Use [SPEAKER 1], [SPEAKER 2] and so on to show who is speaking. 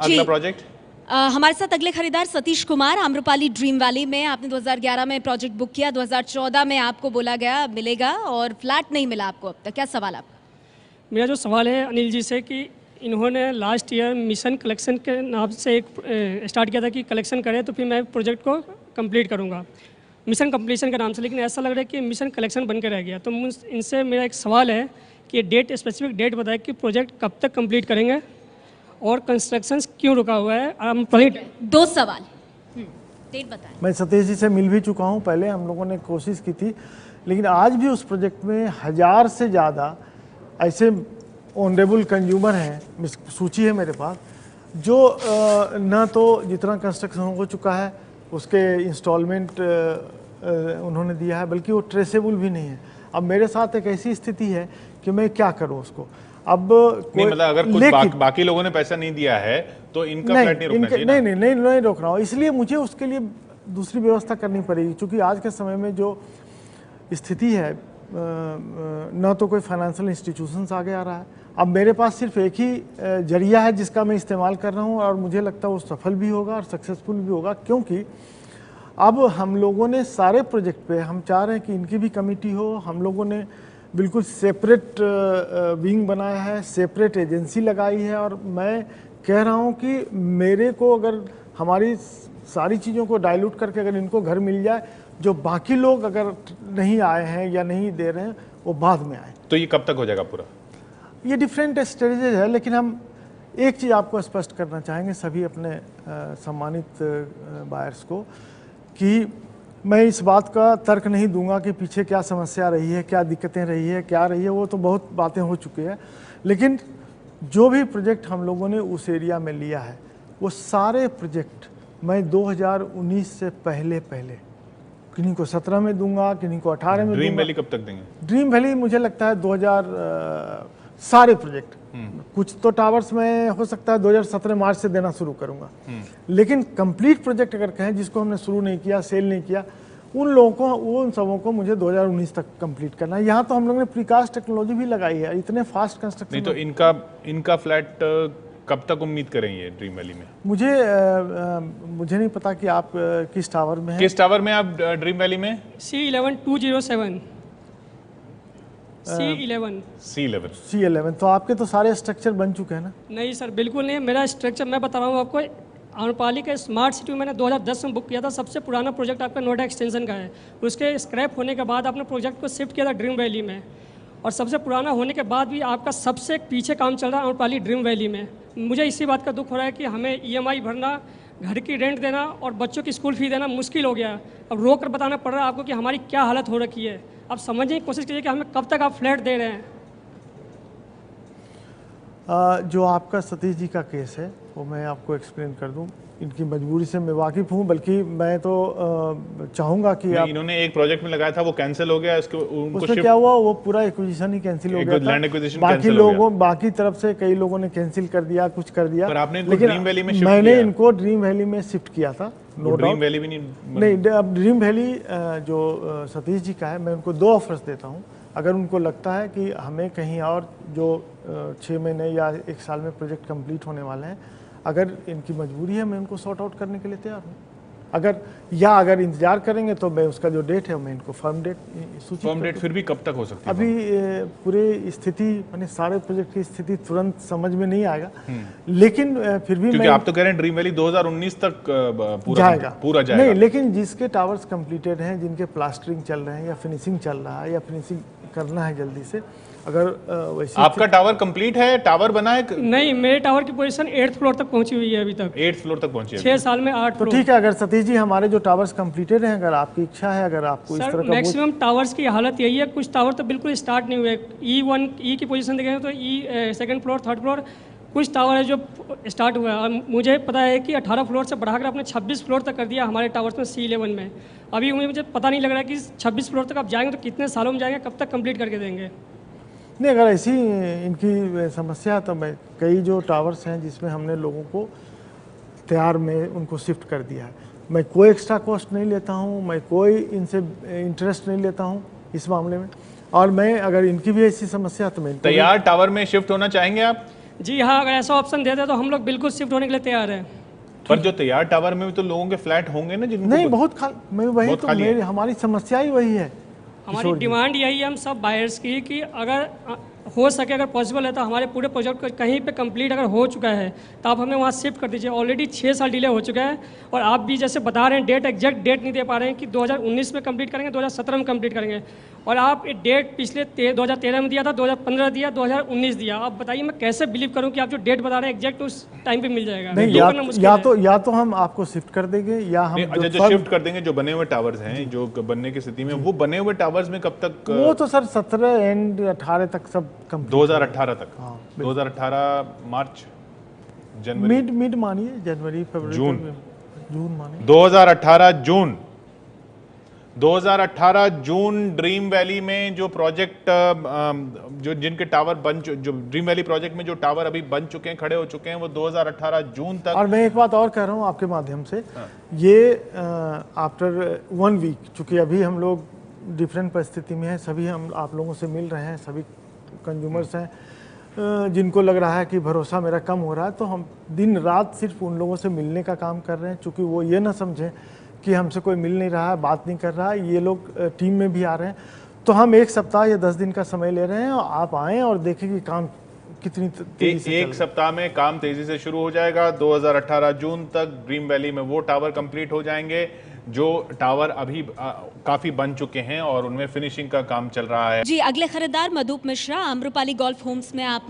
[SPEAKER 1] अगला प्रोजेक्ट
[SPEAKER 2] हमारे साथ अगले खरीदार सतीश कुमार, आम्रपाली ड्रीम वैली में आपने 2011 में प्रोजेक्ट बुक किया, 2014 में आपको बोला गया मिलेगा और फ्लैट नहीं मिला आपको अब तक, क्या सवाल आपका?
[SPEAKER 3] मेरा जो सवाल है अनिल जी से कि इन्होंने लास्ट ईयर मिशन कलेक्शन के नाम से एक स्टार्ट किया था कि कलेक्शन करें तो फिर मैं प्रोजेक्ट को कंप्लीट करूंगा मिशन कंप्लीशन के नाम से, लेकिन ऐसा लग रहा है कि मिशन कलेक्शन बन के रह गया। तो इनसे मेरा एक सवाल है कि डेट, स्पेसिफिक डेट बताए कि प्रोजेक्ट कब तक कंप्लीट करेंगे और कंस्ट्रक्शन क्यों रुका हुआ है।
[SPEAKER 2] दो सवाल, डेट बताएं।
[SPEAKER 4] मैं सतीश जी से मिल भी चुका हूं, पहले हम लोगों ने कोशिश की थी, लेकिन आज भी उस प्रोजेक्ट में 1000 से ज़्यादा ऐसे ऑनरेबल कंज्यूमर हैं, सूची है मेरे पास, जो न तो जितना कंस्ट्रक्शन हो चुका है उसके इंस्टॉलमेंट उन्होंने दिया है, बल्कि वो ट्रेसेबल भी नहीं है। अब मेरे साथ एक ऐसी स्थिति है कि मैं क्या करूं उसको। अब
[SPEAKER 1] नहीं, मतलब अगर कुछ बाकी लोगों ने पैसा नहीं दिया है तो इनका फ्लैट नहीं रुकना चाहिए।
[SPEAKER 4] नहीं रोक रहा हूँ, इसलिए मुझे उसके लिए दूसरी व्यवस्था करनी पड़ेगी, क्योंकि आज के समय में जो स्थिति है न तो कोई फाइनेंशियल इंस्टीट्यूशंस आगे आ रहा है। अब मेरे पास सिर्फ एक ही जरिया है जिसका मैं इस्तेमाल कर रहा हूँ, और मुझे लगता है वो सफल भी होगा और सक्सेसफुल भी होगा, क्योंकि अब हम लोगों ने सारे प्रोजेक्ट पे हम चाह रहे हैं कि इनकी भी कमेटी हो। हम लोगों ने बिल्कुल सेपरेट विंग बनाया है, सेपरेट एजेंसी लगाई है, और मैं कह रहा हूँ कि मेरे को अगर हमारी सारी चीज़ों को डाइल्यूट करके अगर इनको घर मिल जाए, जो बाकी लोग अगर नहीं आए हैं या नहीं दे रहे हैं वो बाद में आए।
[SPEAKER 1] तो ये कब तक हो जाएगा पूरा?
[SPEAKER 4] ये डिफरेंट स्टेजेज है, लेकिन हम एक चीज़ आपको स्पष्ट करना चाहेंगे सभी अपने सम्मानित बायर्स को, कि मैं इस बात का तर्क नहीं दूंगा कि पीछे क्या समस्या रही है, क्या दिक्कतें रही है, क्या रही है, वो तो बहुत बातें हो चुकी है। लेकिन जो भी प्रोजेक्ट हम लोगों ने उस एरिया में लिया है, वो सारे प्रोजेक्ट मैं 2019 से पहले किन्हीं को 17 में दूंगा, किन्हीं को 18 में।
[SPEAKER 1] ड्रीम वैली कब तक देंगे?
[SPEAKER 4] ड्रीम वैली मुझे लगता है 2000 सारे प्रोजेक्ट, कुछ तो टावर्स में हो सकता है 2017 मार्च से देना शुरू करूंगा, लेकिन कंप्लीट प्रोजेक्ट अगर कहें जिसको हमने शुरू नहीं किया, सेल नहीं किया, उन लोगों को, उन सबों को मुझे 2019 तक कंप्लीट करना है। यहाँ तो हम लोगों ने प्रीकास्ट टेक्नोलॉजी भी लगाई है, इतने फास्ट कंस्ट्रक्शन।
[SPEAKER 1] नहीं तो इनका फ्लैट कब तक उम्मीद करेंगे ड्रीम वैली में?
[SPEAKER 4] मुझे नहीं पता कि आप किस टावर में हैं।
[SPEAKER 1] किस टावर में आप ड्रीम वैली में?
[SPEAKER 3] C11 C11।
[SPEAKER 4] तो आपके तो सारे स्ट्रक्चर बन चुके हैं ना?
[SPEAKER 3] नहीं सर, बिल्कुल नहीं। मेरा स्ट्रक्चर मैं बता रहा हूँ आपको, आम्रपाली का स्मार्ट सिटी में मैंने 2010 में बुक किया था। सबसे पुराना प्रोजेक्ट आपका नोएडा एक्सटेंशन का है। उसके स्क्रैप होने के बाद आपने प्रोजेक्ट को शिफ्ट किया था ड्रीम वैली में, और सबसे पुराना होने के बाद भी आपका सबसे पीछे काम चल रहा है आम्रपाली ड्रीम वैली में। मुझे इसी बात का दुख हो रहा है कि हमें EMI भरना, घर की रेंट देना और बच्चों की स्कूल फी देना मुश्किल हो गया। अब रोक कर बताना पड़ रहा है आपको कि हमारी क्या हालत हो रखी है। आप समझने की कोशिश कीजिए कि हमें कब तक आप फ्लैट दे रहे हैं।
[SPEAKER 4] जो आपका सतीश जी का केस है वो मैं आपको एक्सप्लेन कर दूं। इनकी मजबूरी से मैं वाकिफ़ हूं, बल्कि मैं तो चाहूँगा कि आप,
[SPEAKER 1] इन्होंने एक प्रोजेक्ट में लगाया था वो कैंसिल हो गया,
[SPEAKER 4] उसमें क्या हुआ, वो पूरा एक्विजिशन ही कैंसिल हो गया था।
[SPEAKER 1] लैंड एक्विजिशन
[SPEAKER 4] बाकी लोगों, बाकी तरफ से कई लोगों ने कैंसिल कर दिया, कुछ कर दिया,
[SPEAKER 1] पर आपने
[SPEAKER 4] लेकिन
[SPEAKER 1] ड्रीम वैली में शिफ्ट
[SPEAKER 4] मैंने
[SPEAKER 1] किया।
[SPEAKER 4] इनको ड्रीम वैली में शिफ्ट किया था। नो
[SPEAKER 1] ड्रीम
[SPEAKER 4] डाउट
[SPEAKER 1] वैली भी
[SPEAKER 4] नहीं, अब ड्रीम वैली जो सतीश जी का है, मैं उनको 2 ऑफर्स देता हूँ। अगर उनको लगता है कि हमें कहीं और जो 6 महीने या 1 साल में प्रोजेक्ट कंप्लीट होने वाले हैं, अगर इनकी मजबूरी है, मैं उनको सॉर्ट आउट करने के लिए तैयार हूँ। अगर इंतजार करेंगे तो मैं उसका जो डेट है मैं इनको फर्म डेट
[SPEAKER 1] फिर भी कब तक हो सकती है?
[SPEAKER 4] अभी पूरे स्थिति, माने सारे प्रोजेक्ट की स्थिति तुरंत समझ में नहीं आएगा, लेकिन फिर भी
[SPEAKER 1] क्योंकि आप तो कह रहे हैं ड्रीम वैली 2019 तक पूरा जाएगा।
[SPEAKER 4] नहीं, लेकिन जिसके टावर्स कंप्लीटेड हैं, जिनके प्लास्टरिंग चल रहे हैं या फिनिशिंग चल रहा है या फिनिशिंग करना है जल्दी से, अगर वैसे
[SPEAKER 1] आपका टावर कंप्लीट है, टावर बना है?
[SPEAKER 3] नहीं, मेरे टावर की पोजीशन 8th फ्लोर तक पहुंची हुई है अभी तक।
[SPEAKER 1] 8th फ्लोर तक पहुंची है
[SPEAKER 3] 6 साल में 8
[SPEAKER 4] तो ठीक है। अगर सतीश जी हमारे जो टावर्स कंप्लीटेड हैं, अगर आपकी इच्छा है, अगर आपको इस तरह का
[SPEAKER 3] मैक्सिमम टावर्स की हालत यही है। कुछ टावर तो बिल्कुल स्टार्ट नहीं हुए। E1 की पोजीशन देखेंगे तो सेकंड फ्लोर, थर्ड फ्लोर, कुछ टावर है जो स्टार्ट हुआ है। और मुझे पता है कि 18 फ्लोर से बढ़ाकर आपने 26 फ्लोर तक कर दिया हमारे टावर्स में C11 में। अभी मुझे पता नहीं लग रहा है कि 26 फ्लोर तक आप जाएंगे तो कितने सालों में जाएंगे, कब तक कंप्लीट करके देंगे।
[SPEAKER 4] नहीं, अगर ऐसी इनकी समस्या है तो मैं, कई जो टावर्स हैं जिसमें हमने लोगों को तैयार में उनको शिफ्ट कर दिया है, मैं कोई एक्स्ट्रा कॉस्ट नहीं लेता हूँ, मैं कोई इनसे इंटरेस्ट नहीं लेता हूँ इस मामले में। और मैं, अगर इनकी भी ऐसी समस्या तो मैं
[SPEAKER 1] तैयार टावर में शिफ्ट होना चाहेंगे आप?
[SPEAKER 3] जी हाँ, अगर ऐसा ऑप्शन देते तो हम लोग बिल्कुल शिफ्ट होने के लिए तैयार हैं।
[SPEAKER 1] पर जो तैयार टावर में भी तो लोगों के फ्लैट होंगे ना जिनको
[SPEAKER 4] नहीं, बहुत मैं वही
[SPEAKER 1] बहुत
[SPEAKER 4] तो
[SPEAKER 1] खाली है।
[SPEAKER 4] हमारी समस्या ही वही है।
[SPEAKER 3] हमारी डिमांड यही है हम सब बायर्स की कि अगर हो सके, अगर पॉसिबल है तो हमारे पूरे प्रोजेक्ट को कहीं पे कंप्लीट अगर हो चुका है तो आप हमें वहाँ शिफ्ट कर दीजिए। ऑलरेडी 6 साल डिले हो चुका है और आप भी जैसे बता रहे हैं डेट, एग्जैक्ट डेट नहीं दे पा रहे हैं कि 2019 में कंप्लीट करेंगे, 2017 में कंप्लीट करेंगे, और आप ये डेट पिछले 2013 में दिया था, 2015 दिया, 2019 दिया। आप बताइए मैं कैसे बिलीव करूँ कि आप जो डेट बता रहे हैं एग्जैक्ट उस टाइम पे मिल जाएगा?
[SPEAKER 4] नहीं,
[SPEAKER 3] ये करना मुश्किल है।
[SPEAKER 4] या तो हम आपको शिफ्ट कर देंगे या हम
[SPEAKER 1] अच्छा, जो शिफ्ट कर देंगे जो बने हुए टावर्स हैं, जो बनने की स्थिति में, वो बने हुए टावर्स में कब तक?
[SPEAKER 4] वो तो सर 17 एंड 18 तक सब कंप्लीट।
[SPEAKER 1] 2018 तक। 2018 मार्च, जनवरी,
[SPEAKER 4] मिड मानिए, जनवरी फरवरी जून मानिए। 2018 जून ड्रीम वैली में जो प्रोजेक्ट जो जिनके टावर जो ड्रीम वैली प्रोजेक्ट में जो टावर अभी बन चुके हैं, खड़े हो चुके हैं, वो 2018 जून तक। और मैं एक बात और कह रहा हूँ आपके माध्यम से, ये आफ्टर 1 वीक, चूंकि अभी हम लोग डिफरेंट परिस्थिति में हैं, सभी हम आप लोगों से मिल रहे हैं, सभी कंज्यूमर्स हैं जिनको लग रहा है कि भरोसा मेरा कम हो रहा है, तो हम दिन रात सिर्फ उन लोगों से मिलने का काम कर रहे हैं, चूँकि वो ये ना समझें कि हमसे कोई मिल नहीं रहा है, बात नहीं कर रहा है। ये लोग टीम में भी आ रहे हैं, तो हम 1 सप्ताह या 10 दिन का समय ले रहे हैं और आप आएँ और देखें कि काम कितनी तेजी से
[SPEAKER 1] एक सप्ताह में काम तेजी से शुरू हो जाएगा। 2018 जून तक ड्रीम वैली में वो टावर कंप्लीट हो जाएंगे जो टावर अभी काफी बन चुके हैं और उनमें फिनिशिंग का काम चल रहा है।
[SPEAKER 2] जी, अगले खरीदार मधुप मिश्रा, आम्रपाली गोल्फ होम्स में आप